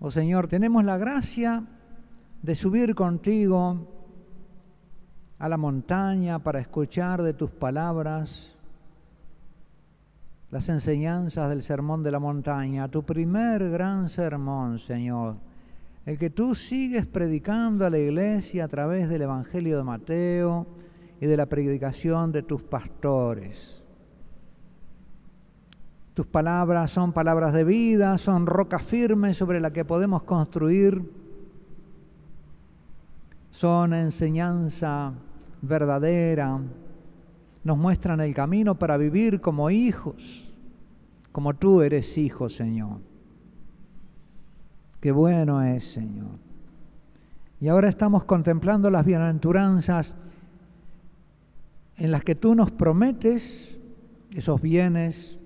Oh Señor, tenemos la gracia de subir contigo a la montaña para escuchar de tus palabras las enseñanzas del sermón de la montaña, tu primer gran sermón, Señor, el que tú sigues predicando a la iglesia a través del Evangelio de Mateo y de la predicación de tus pastores. Tus palabras son palabras de vida, son roca firme sobre la que podemos construir, son enseñanza verdadera, nos muestran el camino para vivir como hijos, como tú eres hijo, Señor. Qué bueno es, Señor. Y ahora estamos contemplando las bienaventuranzas en las que tú nos prometes esos bienes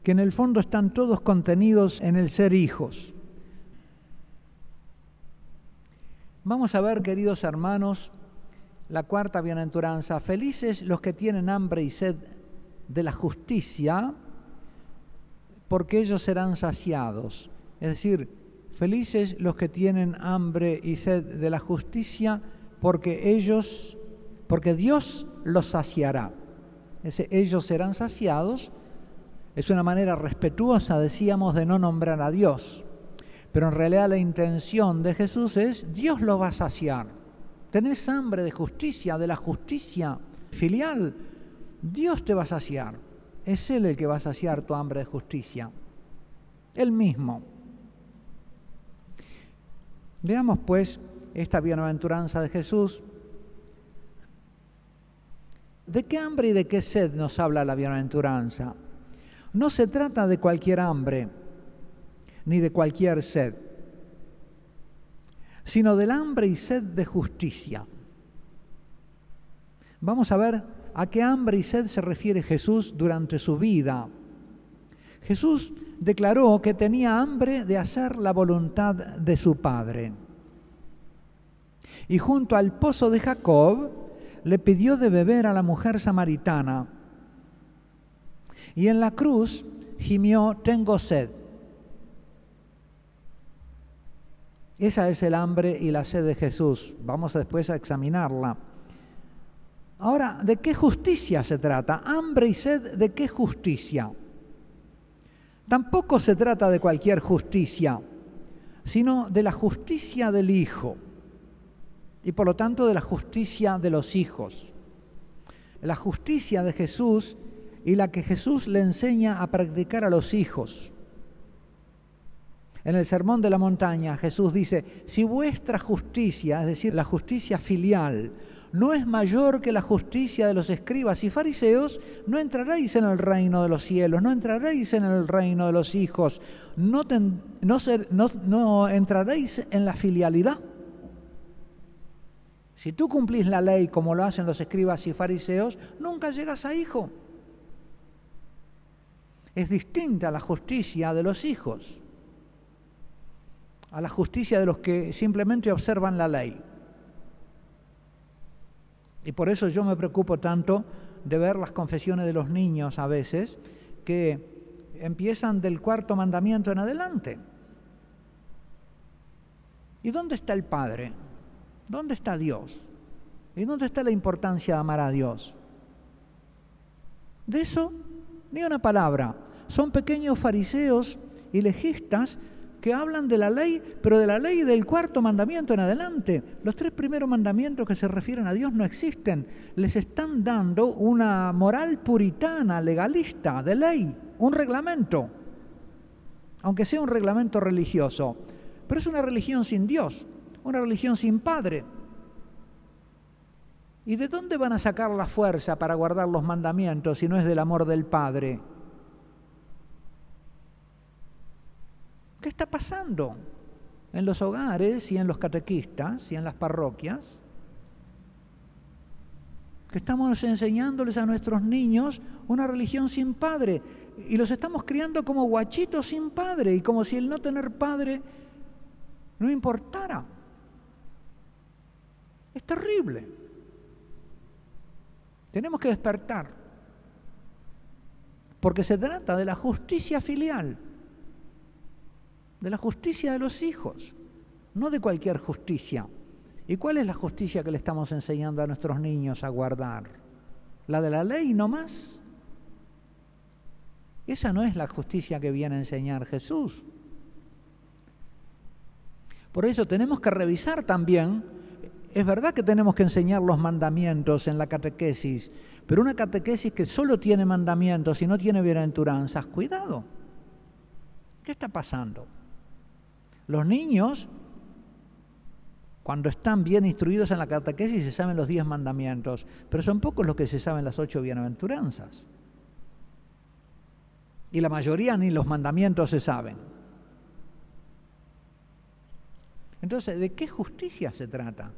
que en el fondo están todos contenidos en el ser hijos. Vamos a ver, queridos hermanos, la cuarta bienaventuranza. Felices los que tienen hambre y sed de la justicia, porque ellos serán saciados. Es decir, felices los que tienen hambre y sed de la justicia, porque Dios los saciará. Ellos serán saciados. Es una manera respetuosa, decíamos, de no nombrar a Dios. Pero en realidad la intención de Jesús es, Dios lo va a saciar. Tenés hambre de justicia, de la justicia filial, Dios te va a saciar. Es Él el que va a saciar tu hambre de justicia. Él mismo. Veamos pues esta bienaventuranza de Jesús. ¿De qué hambre y de qué sed nos habla la bienaventuranza? No se trata de cualquier hambre, ni de cualquier sed, sino del hambre y sed de justicia. Vamos a ver a qué hambre y sed se refiere Jesús durante su vida. Jesús declaró que tenía hambre de hacer la voluntad de su Padre. Y junto al pozo de Jacob le pidió de beber a la mujer samaritana. Y en la cruz gimió, tengo sed. Esa es el hambre y la sed de Jesús. Vamos después a examinarla. Ahora, ¿de qué justicia se trata? Hambre y sed, ¿de qué justicia? Tampoco se trata de cualquier justicia, sino de la justicia del Hijo y por lo tanto de la justicia de los hijos. La justicia de Jesús y la que Jesús le enseña a practicar a los hijos. En el Sermón de la Montaña, Jesús dice, si vuestra justicia, es decir, la justicia filial, no es mayor que la justicia de los escribas y fariseos, no entraréis en el reino de los cielos, no entraréis en el reino de los hijos, no entraréis en la filialidad. Si tú cumplís la ley como lo hacen los escribas y fariseos, nunca llegas a hijo. Es distinta la justicia de los hijos a la justicia de los que simplemente observan la ley. Y por eso yo me preocupo tanto de ver las confesiones de los niños a veces, que empiezan del cuarto mandamiento en adelante. ¿Y dónde está el Padre? ¿Dónde está Dios? ¿Y dónde está la importancia de amar a Dios? De eso, ni una palabra. Son pequeños fariseos y legistas que hablan de la ley, pero de la ley del cuarto mandamiento en adelante. Los 3 primeros mandamientos que se refieren a Dios no existen. Les están dando una moral puritana, legalista, de ley, un reglamento, aunque sea un reglamento religioso. Pero es una religión sin Dios, una religión sin Padre. ¿Y de dónde van a sacar la fuerza para guardar los mandamientos si no es del amor del Padre? ¿Qué está pasando en los hogares y en los catequistas y en las parroquias? Que estamos enseñándoles a nuestros niños una religión sin padre y los estamos criando como guachitos sin padre y como si el no tener padre no importara. Es terrible. Tenemos que despertar porque se trata de la justicia filial. de la justicia de los hijos, no de cualquier justicia. ¿Y cuál es la justicia que le estamos enseñando a nuestros niños a guardar? ¿La de la ley nomás? Esa no es la justicia que viene a enseñar Jesús. Por eso tenemos que revisar también, es verdad que tenemos que enseñar los mandamientos en la catequesis, pero una catequesis que solo tiene mandamientos y no tiene bienaventuranzas, cuidado. ¿Qué está pasando? Los niños, cuando están bien instruidos en la catequesis, se saben los 10 mandamientos, pero son pocos los que se saben las 8 bienaventuranzas. Y la mayoría ni los mandamientos se saben. Entonces, ¿de qué justicia se trata?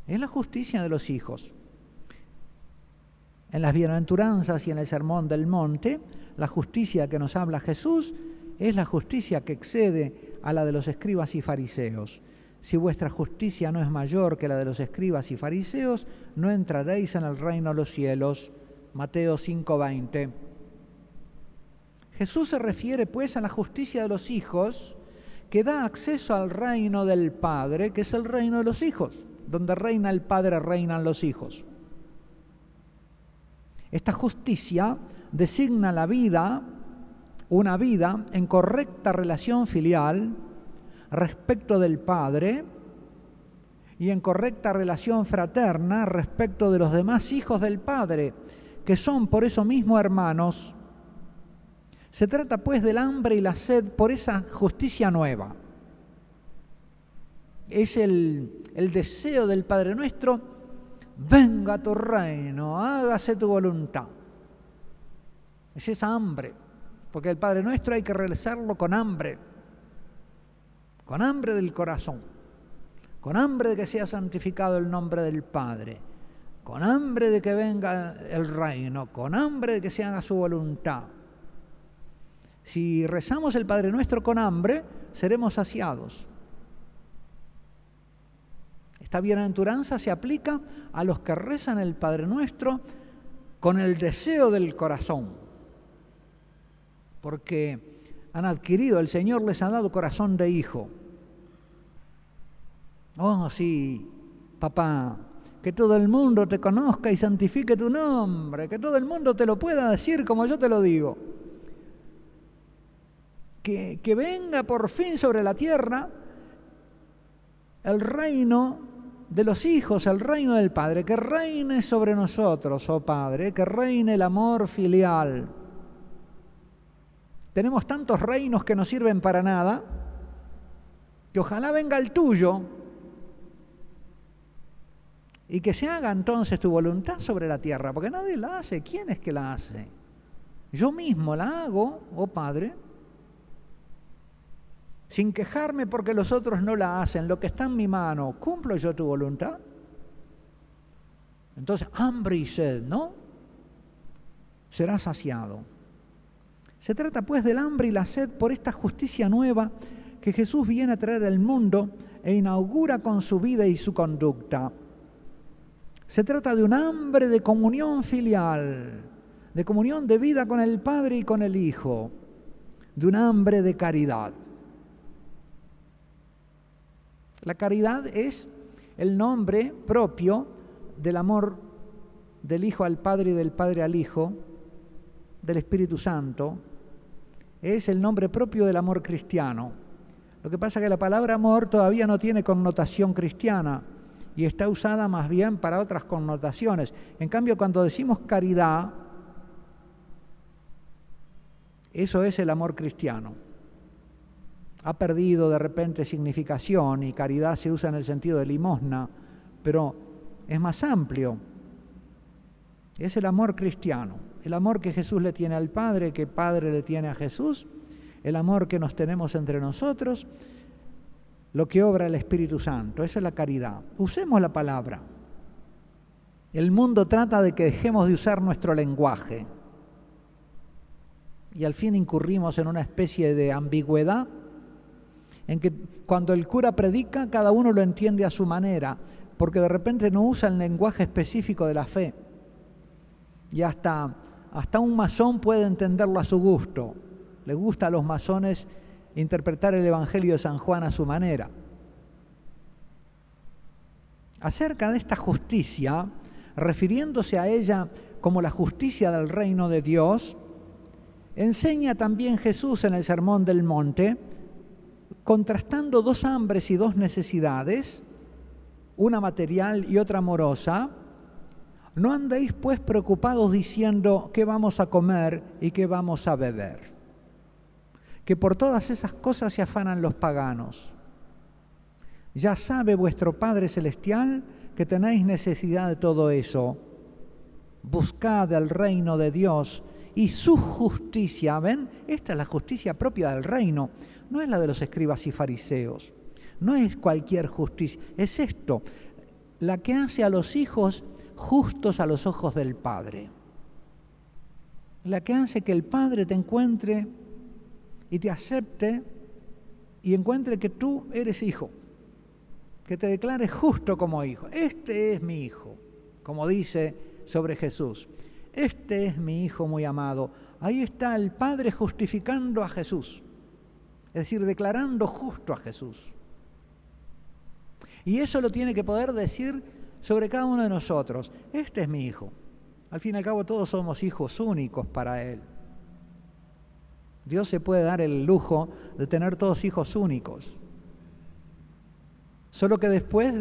Es la justicia de los hijos. En las bienaventuranzas y en el Sermón del Monte, la justicia que nos habla Jesús es la justicia que excede a la de los escribas y fariseos. Si vuestra justicia no es mayor que la de los escribas y fariseos, no entraréis en el reino de los cielos. Mateo 5:20. Jesús se refiere pues a la justicia de los hijos que da acceso al reino del Padre, que es el reino de los hijos. Donde reina el Padre, reinan los hijos. Esta justicia designa la vida, una vida en correcta relación filial respecto del Padre y en correcta relación fraterna respecto de los demás hijos del Padre, que son por eso mismo hermanos. Se trata pues del hambre y la sed por esa justicia nueva. Es el deseo del Padre nuestro: venga tu reino, hágase tu voluntad. Es esa hambre, porque el Padre nuestro hay que realizarlo con hambre del corazón, con hambre de que sea santificado el nombre del Padre, con hambre de que venga el reino, con hambre de que se haga su voluntad. Si rezamos el Padre Nuestro con hambre, seremos saciados. Esta bienaventuranza se aplica a los que rezan el Padre Nuestro con el deseo del corazón, porque han adquirido, el Señor les ha dado corazón de hijo. Oh, sí, papá, que todo el mundo te conozca y santifique tu nombre, que todo el mundo te lo pueda decir como yo te lo digo. Que venga por fin sobre la tierra el reino de los hijos, el reino del Padre, que reine sobre nosotros, oh Padre, que reine el amor filial. Tenemos tantos reinos que no sirven para nada, que ojalá venga el tuyo y que se haga entonces tu voluntad sobre la tierra, porque nadie la hace. ¿Quién es que la hace? Yo mismo la hago, oh Padre, sin quejarme porque los otros no la hacen. Lo que está en mi mano, ¿cumplo yo tu voluntad? Entonces, hambre y sed, ¿no? Será saciado. Se trata pues del hambre y la sed por esta justicia nueva que Jesús viene a traer al mundo e inaugura con su vida y su conducta. Se trata de un hambre de comunión filial, de comunión de vida con el Padre y con el Hijo, de un hambre de caridad. La caridad es el nombre propio del amor del Hijo al Padre y del Padre al Hijo, del Espíritu Santo. Es el nombre propio del amor cristiano. Lo que pasa es que la palabra amor todavía no tiene connotación cristiana y está usada más bien para otras connotaciones. En cambio, cuando decimos caridad, eso es el amor cristiano. Ha perdido de repente significación y caridad se usa en el sentido de limosna, pero es más amplio. Es el amor cristiano, el amor que Jesús le tiene al Padre, que Padre le tiene a Jesús, el amor que nos tenemos entre nosotros, lo que obra el Espíritu Santo. Esa es la caridad. Usemos la palabra. El mundo trata de que dejemos de usar nuestro lenguaje y al fin incurrimos en una especie de ambigüedad en que cuando el cura predica, cada uno lo entiende a su manera, porque de repente no usa el lenguaje específico de la fe. Y hasta un masón puede entenderlo a su gusto. Le gusta a los masones interpretar el Evangelio de San Juan a su manera. Acerca de esta justicia, refiriéndose a ella como la justicia del reino de Dios, enseña también Jesús en el Sermón del Monte, contrastando dos hambres y dos necesidades, una material y otra amorosa. No andéis pues preocupados diciendo qué vamos a comer y qué vamos a beber, que por todas esas cosas se afanan los paganos. Ya sabe vuestro Padre Celestial que tenéis necesidad de todo eso. Buscad el reino de Dios y su justicia. ¿Ven? Esta es la justicia propia del reino, no es la de los escribas y fariseos, no es cualquier justicia, es esto, la que hace a los hijos justos a los ojos del Padre, la que hace que el Padre te encuentre y te acepte y encuentre que tú eres hijo, que te declare justo como hijo. Este es mi hijo, como dice sobre Jesús. Este es mi hijo muy amado. Ahí está el Padre justificando a Jesús, es decir, declarando justo a Jesús. Y eso lo tiene que poder decir sobre cada uno de nosotros. Este es mi hijo. Al fin y al cabo todos somos hijos únicos para Él. Dios se puede dar el lujo de tener todos hijos únicos. Solo que después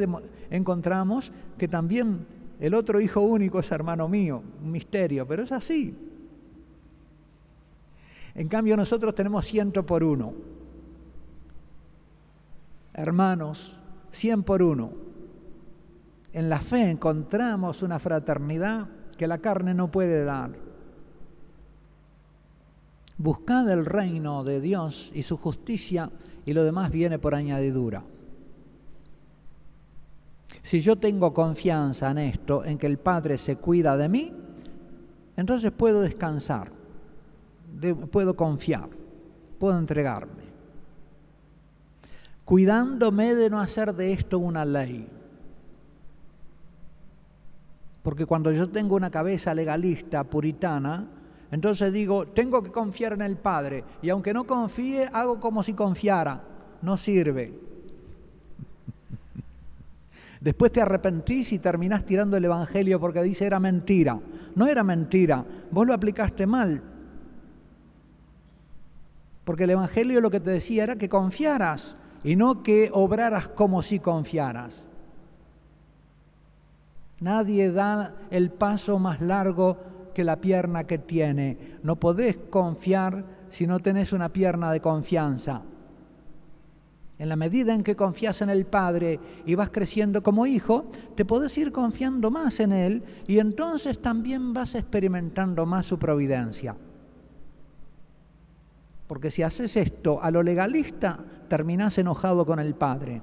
encontramos que también el otro hijo único es hermano mío, un misterio, pero es así. En cambio nosotros tenemos 100 por 1. Hermanos, 100 por 1. En la fe encontramos una fraternidad que la carne no puede dar. Buscad el reino de Dios y su justicia y lo demás viene por añadidura. Si yo tengo confianza en esto, en que el Padre se cuida de mí, entonces puedo descansar, puedo confiar, puedo entregarme, cuidándome de no hacer de esto una ley. Porque cuando yo tengo una cabeza legalista, puritana, entonces digo, tengo que confiar en el Padre, y aunque no confíe, hago como si confiara. No sirve. Después te arrepentís y terminás tirando el Evangelio porque dice era mentira. No era mentira, vos lo aplicaste mal. Porque el Evangelio lo que te decía era que confiaras y no que obraras como si confiaras. Nadie da el paso más largo que la pierna que tiene. No podés confiar si no tenés una pierna de confianza. En la medida en que confías en el Padre y vas creciendo como hijo, te podés ir confiando más en Él y entonces también vas experimentando más su providencia. Porque si haces esto a lo legalista, terminás enojado con el Padre.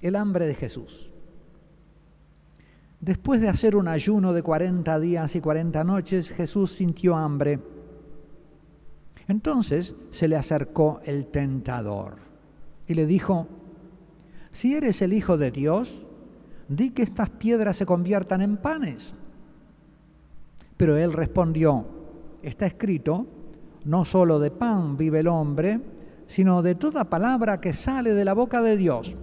El hambre de Jesús. Después de hacer un ayuno de 40 días y 40 noches, Jesús sintió hambre. Entonces se le acercó el tentador y le dijo, si eres el Hijo de Dios, di que estas piedras se conviertan en panes. Pero él respondió, está escrito, no solo de pan vive el hombre, sino de toda palabra que sale de la boca de Dios.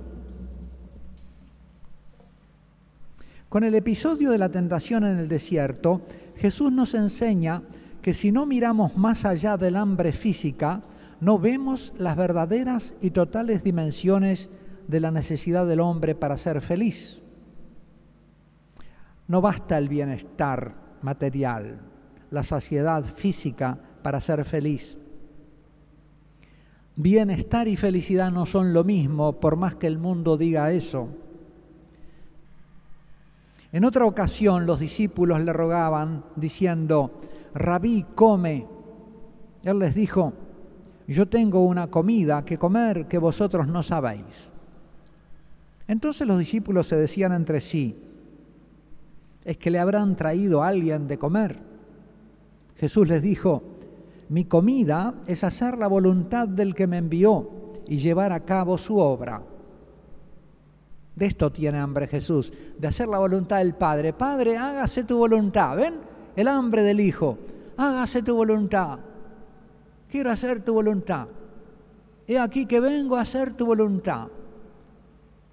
Con el episodio de la tentación en el desierto, Jesús nos enseña que si no miramos más allá del hambre física, no vemos las verdaderas y totales dimensiones de la necesidad del hombre para ser feliz. No basta el bienestar material, la saciedad física para ser feliz. Bienestar y felicidad no son lo mismo, por más que el mundo diga eso. En otra ocasión los discípulos le rogaban diciendo, Rabí, come. Él les dijo, yo tengo una comida que comer que vosotros no sabéis. Entonces los discípulos se decían entre sí, ¿es que le habrán traído a alguien de comer? Jesús les dijo, mi comida es hacer la voluntad del que me envió y llevar a cabo su obra. De esto tiene hambre Jesús, de hacer la voluntad del Padre. Padre, hágase tu voluntad. ¿Ven? El hambre del Hijo. hágase tu voluntad. Quiero hacer tu voluntad. He aquí que vengo a hacer tu voluntad.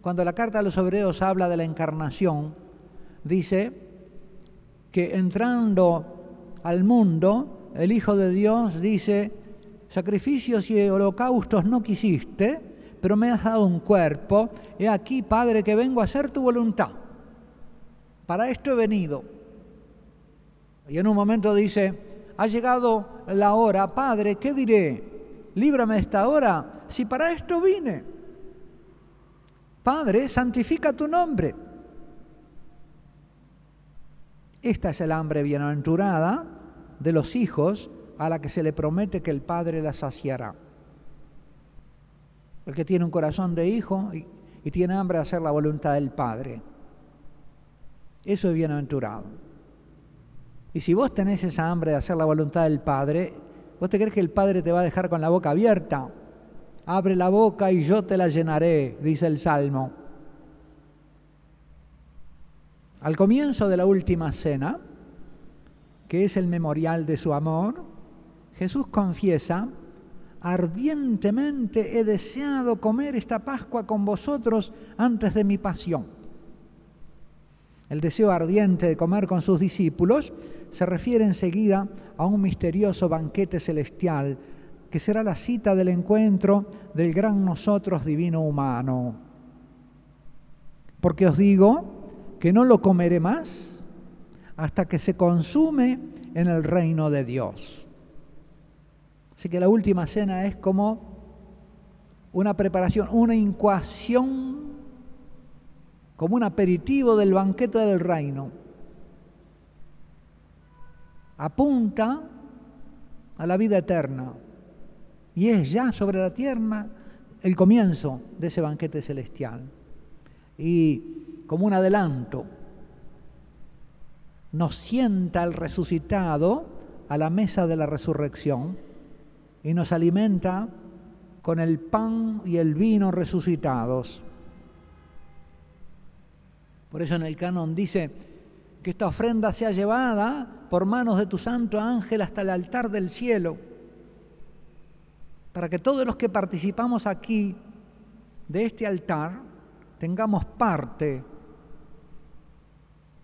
Cuando la carta a los Hebreos habla de la encarnación, dice que entrando al mundo, el Hijo de Dios dice: sacrificios y holocaustos no quisiste, pero me has dado un cuerpo. He aquí, Padre, que vengo a hacer tu voluntad. Para esto he venido. Y en un momento dice: ha llegado la hora, Padre, ¿qué diré? Líbrame de esta hora, si para esto vine. Padre, santifica tu nombre. Esta es el hambre bienaventurada de los hijos a la que se le promete que el Padre la saciará. El que tiene un corazón de hijo y tiene hambre de hacer la voluntad del Padre. Eso es bienaventurado. Y si vos tenés esa hambre de hacer la voluntad del Padre, ¿vos te crees que el Padre te va a dejar con la boca abierta? Abre la boca y yo te la llenaré, dice el Salmo. Al comienzo de la última cena, que es el memorial de su amor, Jesús confiesa: ardientemente he deseado comer esta Pascua con vosotros antes de mi pasión. El deseo ardiente de comer con sus discípulos se refiere enseguida a un misterioso banquete celestial que será la cita del encuentro del gran nosotros divino humano. Porque os digo que no lo comeré más hasta que se consume en el reino de Dios. Así que la última cena es como una preparación, una incoación, como un aperitivo del banquete del reino. Apunta a la vida eterna y es ya sobre la tierra el comienzo de ese banquete celestial. Y como un adelanto, nos sienta el resucitado a la mesa de la resurrección y nos alimenta con el pan y el vino resucitados. Por eso en el canon dice que esta ofrenda sea llevada por manos de tu santo ángel hasta el altar del cielo, para que todos los que participamos aquí de este altar tengamos parte.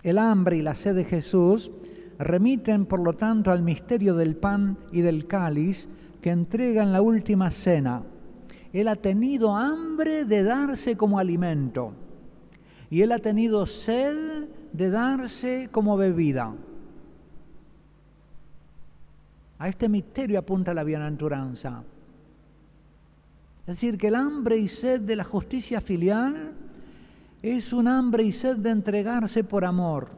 El hambre y la sed de Jesús remiten, por lo tanto, al misterio del pan y del cáliz que entrega en la última cena. Él ha tenido hambre de darse como alimento y Él ha tenido sed de darse como bebida. A este misterio apunta la bienaventuranza. Es decir, que el hambre y sed de la justicia filial es un hambre y sed de entregarse por amor.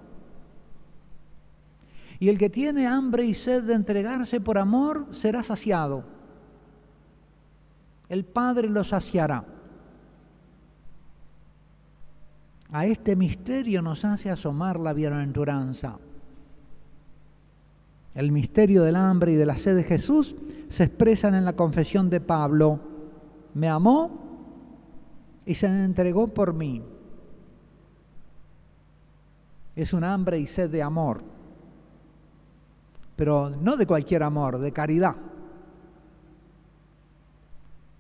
Y el que tiene hambre y sed de entregarse por amor será saciado. El Padre lo saciará. A este misterio nos hace asomar la bienaventuranza. El misterio del hambre y de la sed de Jesús se expresan en la confesión de Pablo: me amó y se entregó por mí. Es un hambre y sed de amor, pero no de cualquier amor, de caridad.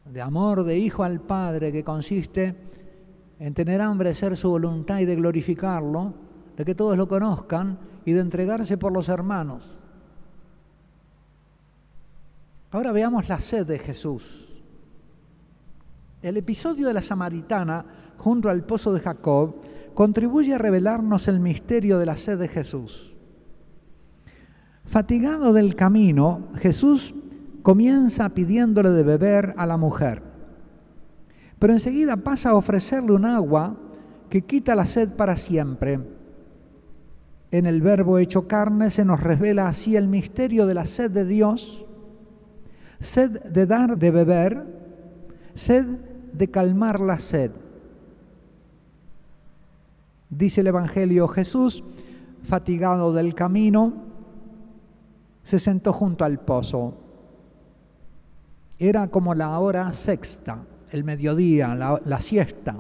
De amor de hijo al Padre, que consiste en tener hambre de hacer su voluntad y de glorificarlo, de que todos lo conozcan y de entregarse por los hermanos. Ahora veamos la sed de Jesús. El episodio de la samaritana junto al pozo de Jacob contribuye a revelarnos el misterio de la sed de Jesús. Fatigado del camino, Jesús comienza pidiéndole de beber a la mujer, pero enseguida pasa a ofrecerle un agua que quita la sed para siempre. En el Verbo hecho carne se nos revela así el misterio de la sed de Dios, sed de dar de beber, sed de calmar la sed. Dice el Evangelio: Jesús, fatigado del camino, se sentó junto al pozo. Era como la hora sexta, el mediodía, la siesta.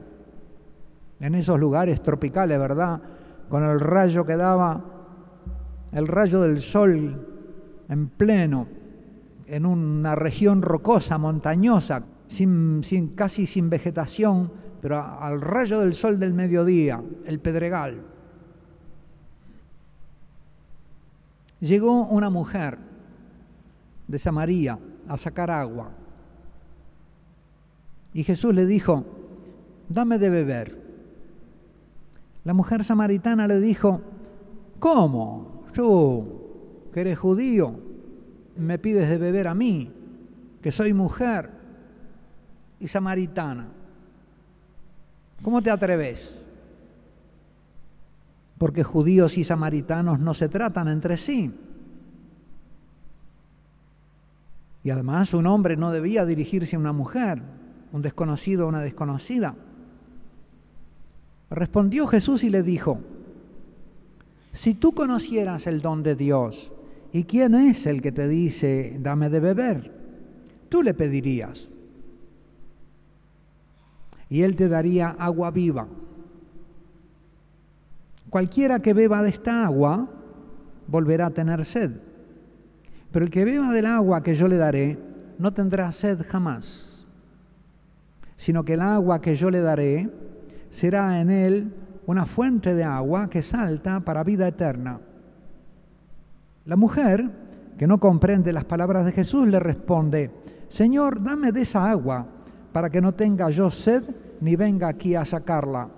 En esos lugares tropicales, ¿verdad? Con el rayo que daba, el rayo del sol en pleno, en una región rocosa, montañosa, casi sin vegetación, pero al rayo del sol del mediodía, el pedregal. Llegó una mujer de Samaria a sacar agua. Y Jesús le dijo: dame de beber. La mujer samaritana le dijo: ¿cómo? Tú, que eres judío, me pides de beber a mí, que soy mujer y samaritana. ¿Cómo te atreves? Porque judíos y samaritanos no se tratan entre sí. Y además un hombre no debía dirigirse a una mujer, un desconocido o una desconocida. Respondió Jesús y le dijo: si tú conocieras el don de Dios y quién es el que te dice dame de beber, tú le pedirías y él te daría agua viva. Cualquiera que beba de esta agua volverá a tener sed, pero el que beba del agua que yo le daré no tendrá sed jamás, sino que el agua que yo le daré será en él una fuente de agua que salta para vida eterna. La mujer, que no comprende las palabras de Jesús, le responde: Señor, dame de esa agua para que no tenga yo sed ni venga aquí a sacarla.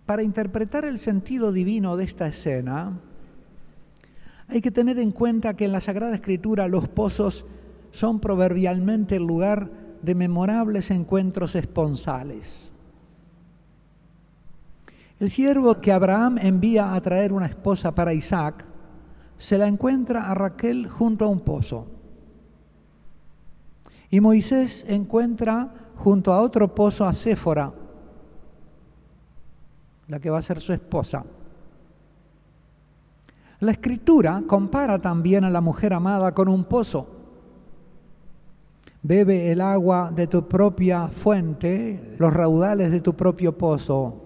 Para interpretar el sentido divino de esta escena, hay que tener en cuenta que en la Sagrada Escritura los pozos son proverbialmente el lugar de memorables encuentros esponsales. El siervo que Abraham envía a traer una esposa para Isaac se la encuentra a Raquel junto a un pozo. Y Moisés encuentra junto a otro pozo a Séfora, la que va a ser su esposa. La Escritura compara también a la mujer amada con un pozo. Bebe el agua de tu propia fuente, los raudales de tu propio pozo.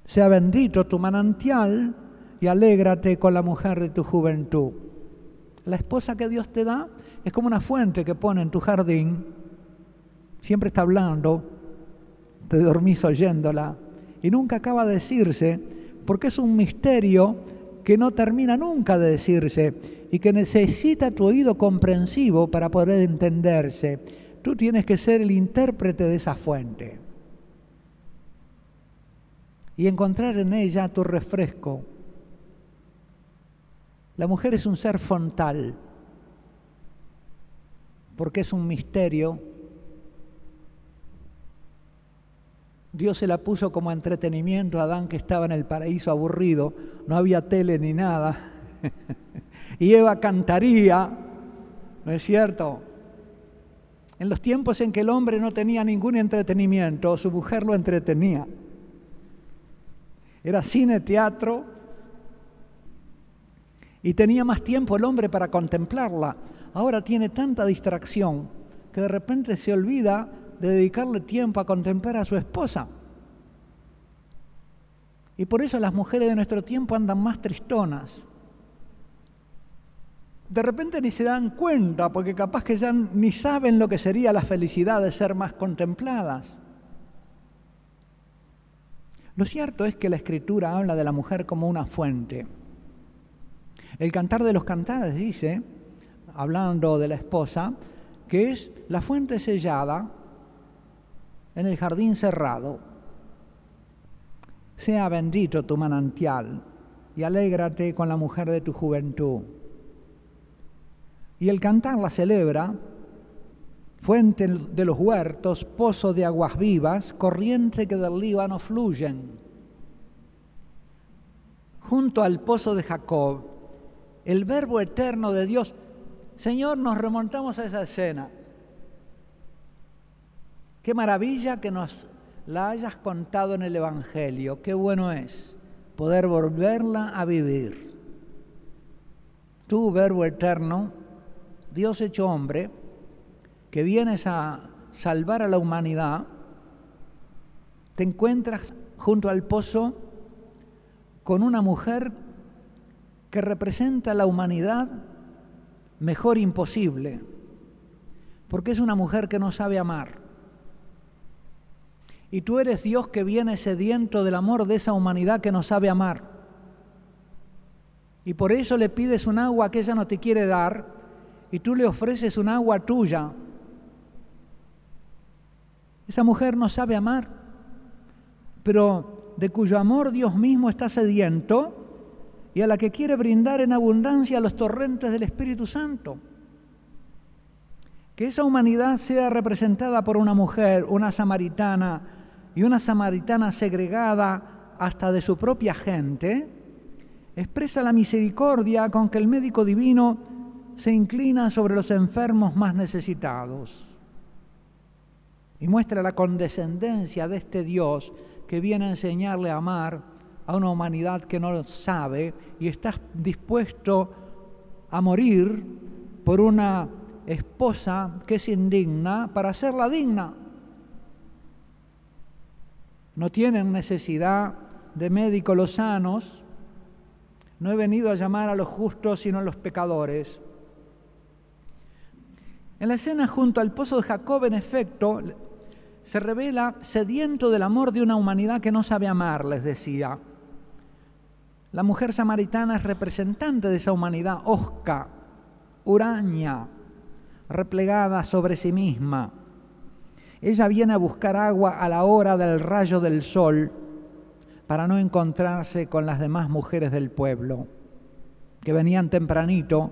Sea bendito tu manantial y alégrate con la mujer de tu juventud. La esposa que Dios te da es como una fuente que pone en tu jardín. Siempre está hablando, te dormís oyéndola y nunca acaba de decirse, porque es un misterio que no termina nunca de decirse y que necesita tu oído comprensivo para poder entenderse. Tú tienes que ser el intérprete de esa fuente y encontrar en ella tu refresco. La mujer es un ser fontal, porque es un misterio. Dios se la puso como entretenimiento a Adán, que estaba en el paraíso aburrido, no había tele ni nada, y Eva cantaría, ¿no es cierto? En los tiempos en que el hombre no tenía ningún entretenimiento, su mujer lo entretenía. Era cine, teatro, y tenía más tiempo el hombre para contemplarla. Ahora tiene tanta distracción que de repente se olvida de dedicarle tiempo a contemplar a su esposa. Y por eso las mujeres de nuestro tiempo andan más tristonas. De repente ni se dan cuenta, porque capaz que ya ni saben lo que sería la felicidad de ser más contempladas. Lo cierto es que la Escritura habla de la mujer como una fuente. El Cantar de los Cantares dice, hablando de la esposa, que es la fuente sellada en el jardín cerrado. Sea bendito tu manantial y alégrate con la mujer de tu juventud. Y el Cantar la celebra: fuente de los huertos, pozo de aguas vivas, corriente que del Líbano fluyen. Junto al pozo de Jacob, el Verbo eterno de Dios. Señor, nos remontamos a esa escena. Qué maravilla que nos la hayas contado en el Evangelio. Qué bueno es poder volverla a vivir. Tú, Verbo eterno, Dios hecho hombre, que vienes a salvar a la humanidad, te encuentras junto al pozo con una mujer que representa a la humanidad mejor imposible, porque es una mujer que no sabe amar. Y tú eres Dios que viene sediento del amor de esa humanidad que no sabe amar. Y por eso le pides un agua que ella no te quiere dar, y tú le ofreces un agua tuya. Esa mujer no sabe amar, pero de cuyo amor Dios mismo está sediento y a la que quiere brindar en abundancia los torrentes del Espíritu Santo. Que esa humanidad sea representada por una mujer, una samaritana, y una samaritana segregada hasta de su propia gente, expresa la misericordia con que el médico divino se inclina sobre los enfermos más necesitados y muestra la condescendencia de este Dios que viene a enseñarle a amar a una humanidad que no lo sabe y está dispuesto a morir por una esposa que es indigna para hacerla digna. No tienen necesidad de médicos los sanos. No he venido a llamar a los justos, sino a los pecadores. En la escena junto al pozo de Jacob, en efecto, se revela sediento del amor de una humanidad que no sabe amar, les decía. La mujer samaritana es representante de esa humanidad hosca, huraña, replegada sobre sí misma. Ella viene a buscar agua a la hora del rayo del sol para no encontrarse con las demás mujeres del pueblo, que venían tempranito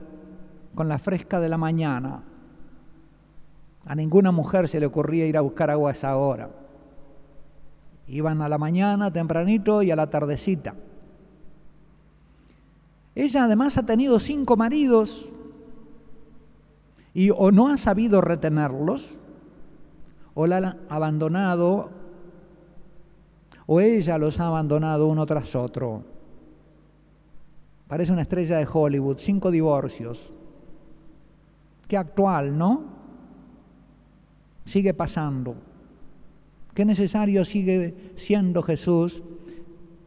con la fresca de la mañana. A ninguna mujer se le ocurría ir a buscar agua a esa hora. Iban a la mañana tempranito y a la tardecita. Ella además ha tenido 5 maridos y o no ha sabido retenerlos, o la han abandonado, o ella los ha abandonado uno tras otro. Parece una estrella de Hollywood, 5 divorcios. Qué actual, ¿no? Sigue pasando. Qué necesario sigue siendo, Jesús,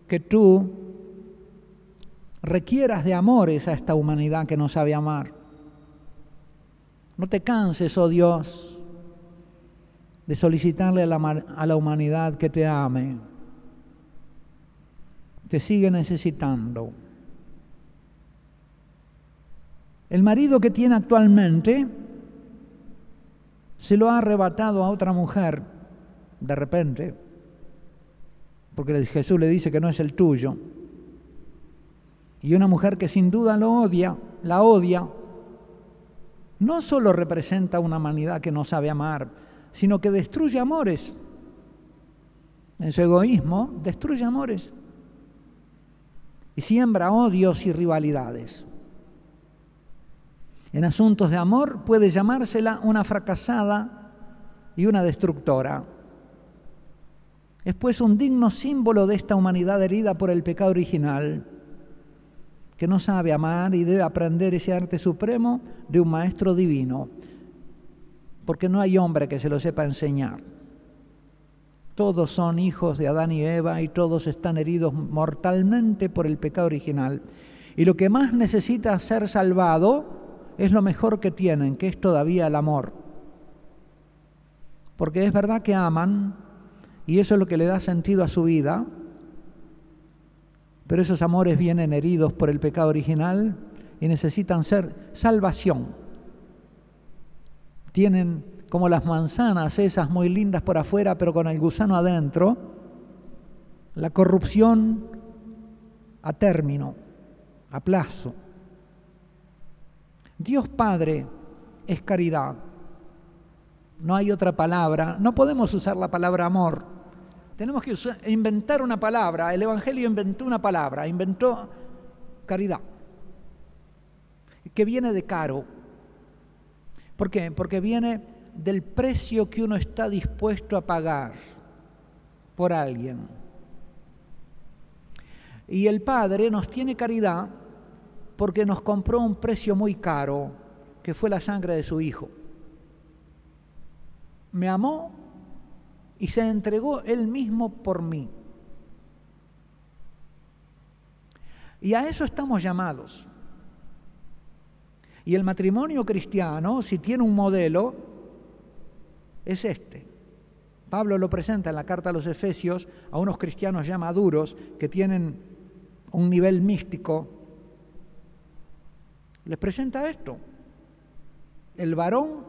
que tú requieras de amores a esta humanidad que no sabe amar. No te canses, oh Dios, de solicitarle a la humanidad que te ame. Te sigue necesitando. El marido que tiene actualmente se lo ha arrebatado a otra mujer de repente, porque Jesús le dice que no es el tuyo. Y una mujer que sin duda la odia, no solo representa una humanidad que no sabe amar, sino que destruye amores. En su egoísmo, destruye amores. Y siembra odios y rivalidades. En asuntos de amor puede llamársela una fracasada y una destructora. Es pues un digno símbolo de esta humanidad herida por el pecado original, que no sabe amar y debe aprender ese arte supremo de un maestro divino, porque no hay hombre que se lo sepa enseñar. Todos son hijos de Adán y Eva y todos están heridos mortalmente por el pecado original. Y lo que más necesita ser salvado es lo mejor que tienen, que es todavía el amor. Porque es verdad que aman, y eso es lo que le da sentido a su vida, pero esos amores vienen heridos por el pecado original y necesitan ser salvación. Tienen como las manzanas esas muy lindas por afuera, pero con el gusano adentro, la corrupción a término, a plazo. Dios Padre es caridad. No hay otra palabra. No podemos usar la palabra amor. Tenemos que inventar una palabra. El Evangelio inventó una palabra, inventó caridad, que viene de caro. ¿Por qué? Porque viene del precio que uno está dispuesto a pagar por alguien. Y el Padre nos tiene caridad porque nos compró un precio muy caro, que fue la sangre de su Hijo. Me amó y se entregó Él mismo por mí. Y a eso estamos llamados. Y el matrimonio cristiano, si tiene un modelo, es este. Pablo lo presenta en la carta a los Efesios a unos cristianos ya maduros que tienen un nivel místico. Les presenta esto. El varón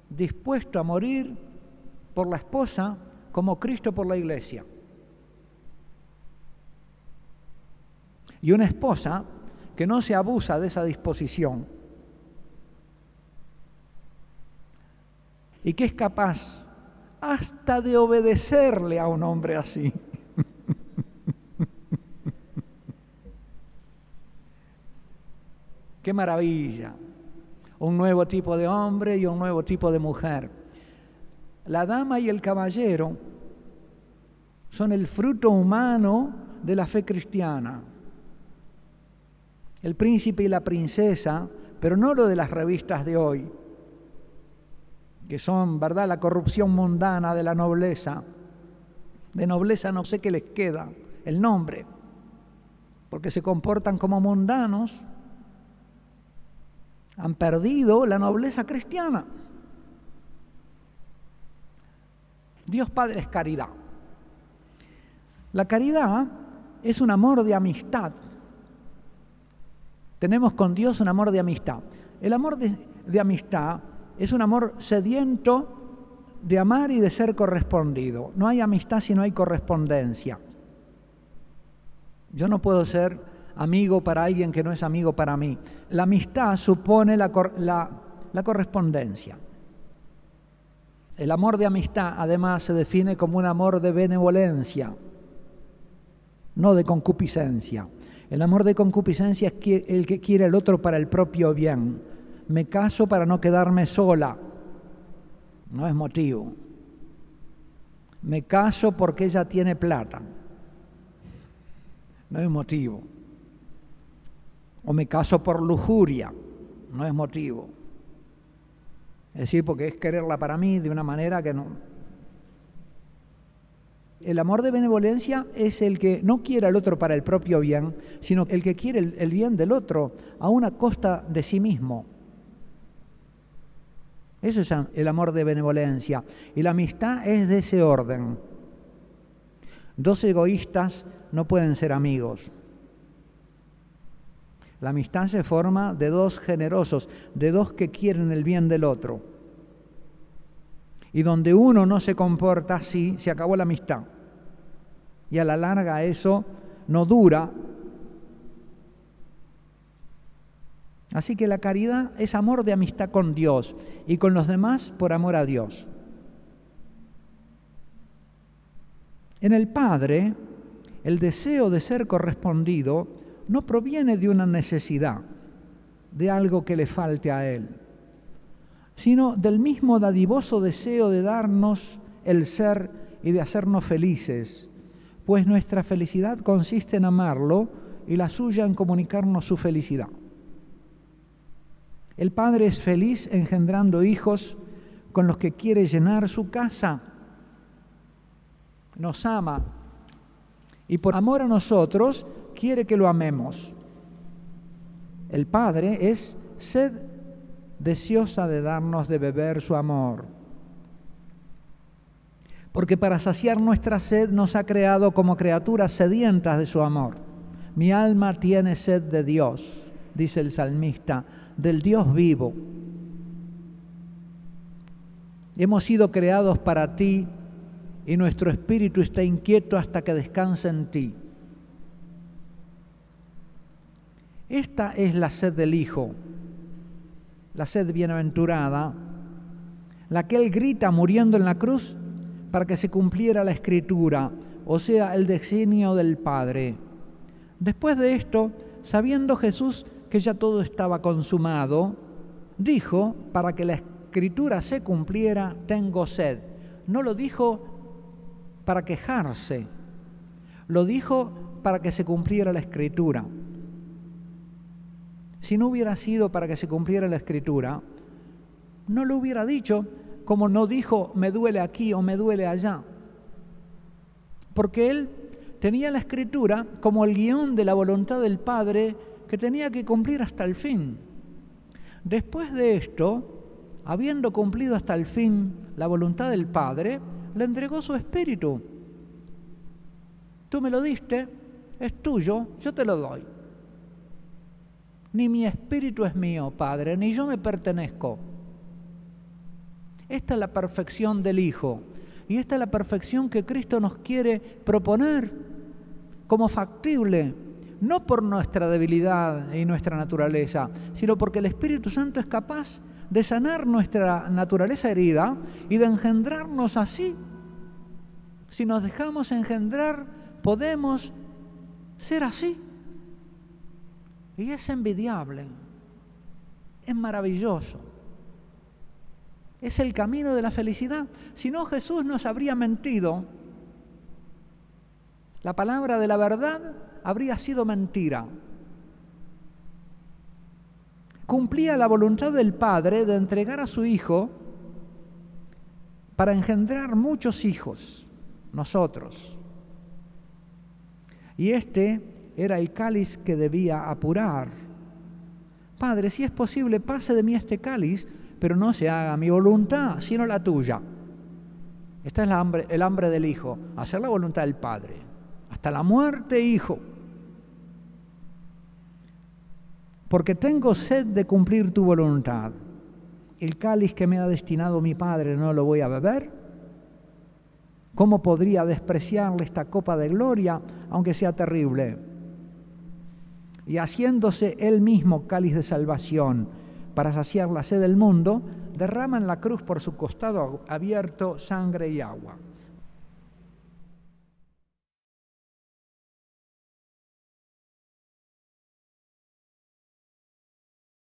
dispuesto a morir por la esposa como Cristo por la iglesia. Y una esposa que no se abusa de esa disposición y que es capaz hasta de obedecerle a un hombre así. ¡Qué maravilla! Un nuevo tipo de hombre y un nuevo tipo de mujer. La dama y el caballero son el fruto humano de la fe cristiana. El príncipe y la princesa, pero no lo de las revistas de hoy, que son, ¿verdad?, la corrupción mundana de la nobleza. De nobleza no sé qué les queda el nombre, porque se comportan como mundanos. Han perdido la nobleza cristiana. Dios Padre es caridad. La caridad es un amor de amistad. Tenemos con Dios un amor de amistad. El amor de amistad es un amor sediento de amar y de ser correspondido. No hay amistad si no hay correspondencia. Yo no puedo ser amigo para alguien que no es amigo para mí. La amistad supone la correspondencia. El amor de amistad, además, se define como un amor de benevolencia, no de concupiscencia. El amor de concupiscencia es el que quiere al otro para el propio bien. Me caso para no quedarme sola. No es motivo. Me caso porque ella tiene plata. No es motivo. O me caso por lujuria. No es motivo. Es decir, porque es quererla para mí de una manera que no. El amor de benevolencia es el que no quiere al otro para el propio bien, sino el que quiere el bien del otro a una costa de sí mismo. Eso es el amor de benevolencia. Y la amistad es de ese orden. Dos egoístas no pueden ser amigos. La amistad se forma de dos generosos, de dos que quieren el bien del otro. Y donde uno no se comporta así, se acabó la amistad. Y a la larga eso no dura. Así que la caridad es amor de amistad con Dios y con los demás por amor a Dios. En el Padre, el deseo de ser correspondido no proviene de una necesidad, de algo que le falte a Él, sino del mismo dadivoso deseo de darnos el ser y de hacernos felices, pues nuestra felicidad consiste en amarlo y la suya en comunicarnos su felicidad. El Padre es feliz engendrando hijos con los que quiere llenar su casa. Nos ama y por amor a nosotros quiere que lo amemos. El Padre es sed deseosa de darnos de beber su amor. Porque para saciar nuestra sed nos ha creado como criaturas sedientas de su amor. Mi alma tiene sed de Dios, dice el salmista, del Dios vivo. Hemos sido creados para ti y nuestro espíritu está inquieto hasta que descanse en ti. Esta es la sed del Hijo, la sed bienaventurada, la que Él grita muriendo en la cruz para que se cumpliera la Escritura, o sea, el designio del Padre. Después de esto, sabiendo Jesús que ya todo estaba consumado, dijo, para que la Escritura se cumpliera, tengo sed. No lo dijo para quejarse, lo dijo para que se cumpliera la Escritura. Si no hubiera sido para que se cumpliera la Escritura, no lo hubiera dicho, como no dijo me duele aquí o me duele allá. Porque Él tenía la Escritura como el guión de la voluntad del Padre que tenía que cumplir hasta el fin. Después de esto, habiendo cumplido hasta el fin la voluntad del Padre, le entregó su Espíritu. Tú me lo diste, es tuyo, yo te lo doy. Ni mi espíritu es mío, Padre, ni yo me pertenezco. Esta es la perfección del Hijo. Y esta es la perfección que Cristo nos quiere proponer como factible, no por nuestra debilidad y nuestra naturaleza, sino porque el Espíritu Santo es capaz de sanar nuestra naturaleza herida y de engendrarnos así. Si nos dejamos engendrar, podemos ser así. Y es envidiable, es maravilloso. Es el camino de la felicidad. Si no, Jesús nos habría mentido. La palabra de la verdad habría sido mentira. Cumplía la voluntad del Padre de entregar a su Hijo para engendrar muchos hijos, nosotros. Y este era el cáliz que debía apurar. Padre, si es posible, pase de mí este cáliz, pero no se haga mi voluntad, sino la tuya. Esta es el hambre del Hijo, hacer la voluntad del Padre. Hasta la muerte, Hijo. Porque tengo sed de cumplir tu voluntad. El cáliz que me ha destinado mi Padre no lo voy a beber. ¿Cómo podría despreciarle esta copa de gloria, aunque sea terrible? Y haciéndose él mismo cáliz de salvación para saciar la sed del mundo, derrama en la cruz por su costado abierto sangre y agua.